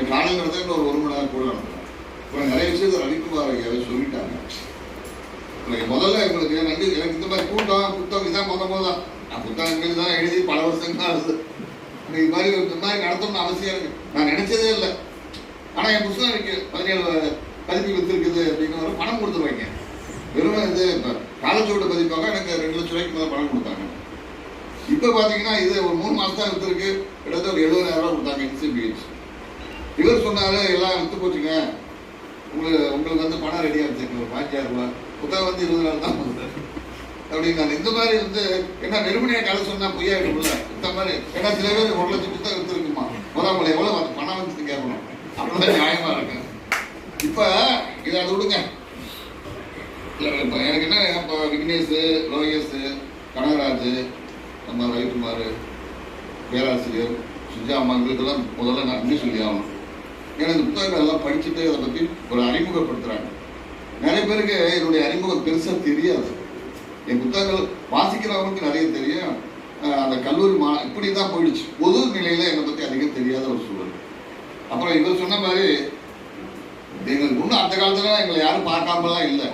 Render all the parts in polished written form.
இந்த காலையில் நடத்த ஒரு மணி நேரம் கூட நடத்துறோம். இப்போ நிறைய விஷயத்தை ரவிக்குமார் ஐயாவே சொல்லிட்டாங்க. முதல்ல எங்களுக்கு எனக்கு இந்த மாதிரி கூட்டம் புத்தகம் இதான் முதல் நான் புத்தகங்கள் தான் எழுதி பல வருஷங்கள் ஆகுது. இது மாதிரி இந்த மாதிரி நடத்தணும்னு அவசியம் இருக்கு. நான் நினைச்சதே இல்லை. ஆனால் என் புத்தகம் எனக்கு 17 பதிப்பு வித்துருக்குது அப்படின்னு ஒரு பணம் கொடுத்துருவாங்க. வெறும் இது இப்போ காலச்சோட பதிப்பாக எனக்கு 2 லட்சம் ரூபாய்க்கு மேலே பணம் கொடுத்தாங்க. இப்போ பார்த்தீங்கன்னா இது ஒரு 3 மாதம் தான் வித்துருக்கு. கிட்டத்தட்ட ஒரு 70,000 ரூபா கொடுத்தாங்க இன்சிபிஹெச். இவர் சொன்னார் எல்லாம் வித்து போச்சுங்க, உங்களுக்கு வந்து பணம் ரெடியாக வச்சுருக்கு, ஒரு 5,000 ரூபா புத்தகம் வந்து 20 நாள் தான் போகுது அப்படின்னு. இந்த மாதிரி வந்து என்ன வெறுமனையாக கதை சொன்னால் பொய்யாயிடும்ல. இந்த மாதிரி ஏன்னா சில பேர் 1 லட்சம் புத்தகம் வித்துருக்குமா, முதல்ல எவ்வளோ பணம் வந்து கேட்கணும், அப்படிதான் நியாயமாக இருக்கு. இப்போ இதை அதை விடுங்க. இப்போ எனக்கு என்ன, இப்போ விக்னேஷ், லோகேஷ், கனகராஜ், நம்ம ரவிக்குமார், பேராசிரியர் சுஜா அம்மாங்களுக்கெல்லாம் முதல்ல நன்றி சொல்லி ஆகணும். ஏன்னா இந்த புத்தகங்கள் எல்லாம் படிச்சுட்டு அதை பற்றி ஒரு அறிமுகப்படுத்துகிறாங்க. நிறைய பேருக்கு என்னுடைய அறிமுகம் பெருசாக தெரியாது. என் புத்தகங்கள் வாசிக்கிறவங்களுக்கு நிறைய தெரியும். அந்த கல்லூரி இப்படி தான் போயிடுச்சு. பொது நிலையில் என்னை பற்றி அதிகம் தெரியாத ஒரு சூழல். அப்புறம் இவர் சொன்ன மாதிரி எங்களுக்கு இன்னும் அந்த காலத்தில் எங்களை யாரும் பார்க்காமலாம் இல்லை.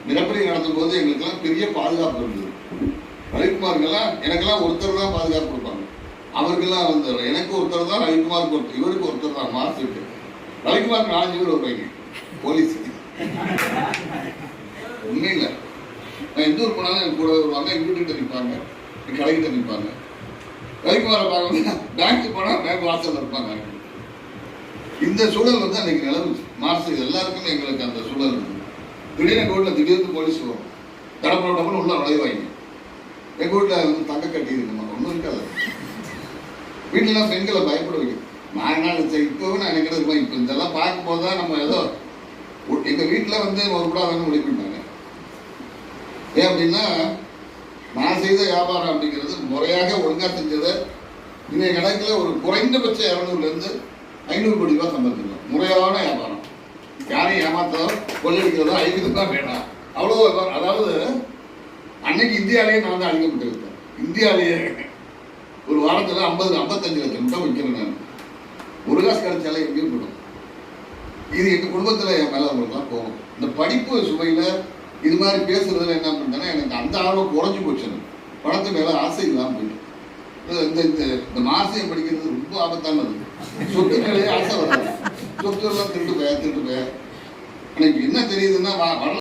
நிலப்படி நடத்தும் போது எங்களுக்கெல்லாம் பெரிய பாதுகாப்பு இருந்தது. ரவிக்குமாருக்கெல்லாம் எனக்கெல்லாம் ஒருத்தர் தான் பாதுகாப்பு கொடுப்பாங்க. அவருக்கெல்லாம் வந்து எனக்கு ஒருத்தர் தான், ரவிக்குமாருக்கு ஒருத்தர், இவருக்கு ஒருத்தர் தான். மாசு இருக்கு. ரவிக்குமாருக்கு 4 பேர் வருவாங்க போலீஸ். உண்மை இல்லை. நான் எந்த ஊர் போனாலும் எனக்கு கூட வருவாங்க. எங்கள் வீட்டுக்கிட்ட நிற்பாங்க, என் கடைக்கிட்ட நிற்பாங்க. ரவிக்குமாரை பார்க்க பேங்க்கு போனால் பேங்க் வாசலில் இருப்பாங்க. இந்த சூழல் வந்து அன்றைக்கி நிலவுச்சு. மாசு எல்லாருக்குமே எங்களுக்கு அந்த சூழல் இருந்தது. திடீர்னு எங்கள் வீட்டில் திடீர்னு போலீஸ் வரும். தடப்படப்படன்னு உள்ள நுழைவாங்க. எங்கள் வீட்டில் வந்து தங்க கட்டி இருக்குமா, ஒன்றும் இருக்காது. வீட்டிலலாம் பெண்களை பயப்பட வைக்கும். நான் என்ன நினைச்சேன், இப்போவே நான் நினைக்கிறது இருக்கோம். இப்போ இதெல்லாம் பார்க்கும்போது தான் நம்ம ஏதோ எங்கள் வீட்டில் வந்து ஒரு கூட வந்து முடிவு பண்ணாங்க. ஏன் அப்படின்னா நான் செய்த வியாபாரம் அப்படிங்கிறது முறையாக ஒழுங்காக செஞ்சதை இன்றைய கணக்கில் ஒரு குறைந்தபட்ச 200 500 கோடி ரூபா சம்பாதிக்கலாம். முறையான வியாபாரம். யாரையும் ஏமாத்தோ கொள்ளடிக்கிறதோ அழிக்கிறது தான் வேண்டாம். அவ்வளோ. அதாவது அன்னைக்கு இந்தியாவிலேயே நான் தான் அழிக்கப்பட்டிருக்கேன். இந்தியாவிலேயே ஒரு வாரத்தில் 50-55 லட்சம் முட்டை விற்கிறேன் நான். ஒரு காசு கிடைச்சாலே எங்கேயும் போடும். இது எங்கள் குடும்பத்தில் என் மேலே அவங்களுக்குலாம் போகும். இந்த படிப்பு சுவையில் இது மாதிரி பேசுறதுல என்ன பண்ணுறேன்னா எனக்கு அந்த ஆர்வம் குறைஞ்சி போச்சு. பணத்து மேலே ஆசை இல்லாமல் போயிடும். இந்த மாசியம் படிக்கிறது ரொம்ப ஆபத்தானது. சொத்து மேலேயே ஆசை வராது. சொத்து எல்லாம் திருட்டு போய. எனக்கு என்ன தெரியுதுன்னா